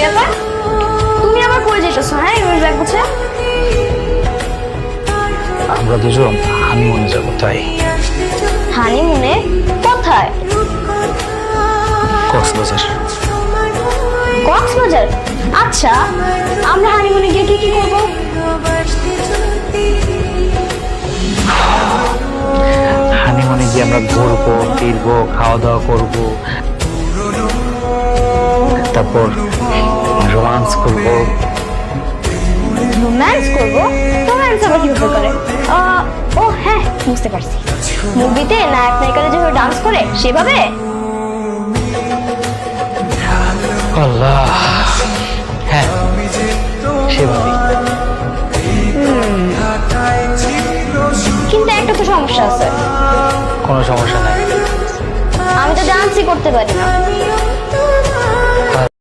ব্যাপার? তুমি আবার কই যাইতেছো? হ্যাঁ, এবার ব্যাগ গুছে। আমরা দুজন হানিমুনে যাব, তাই। হানিমুনে? কোথায়? কক্সবাজার। কক্সবাজার? আচ্ছা, আমরা হানিমুনে গিয়ে কি কি করবো? হানিমুনে গিয়ে আমরা ঘুরবো ফিরবো, খাওয়া দাওয়া করবো, তারপর রোমান্স করবো। রোম্যান্স করবো? রোম্যান্স আবার কি হতে পারে? ও হ্যাঁ, বুঝতে পারছি। মুভিতে নায়ক নায়িকারা যেভাবে ডান্স করে সেভাবে? আল্লাহ, হ্যাঁ সেভাবেই। কিন্তু একটা তো সমস্যা আছে। কোনো সমস্যা নাই। আমি তো ডান্সই করতে পারি না।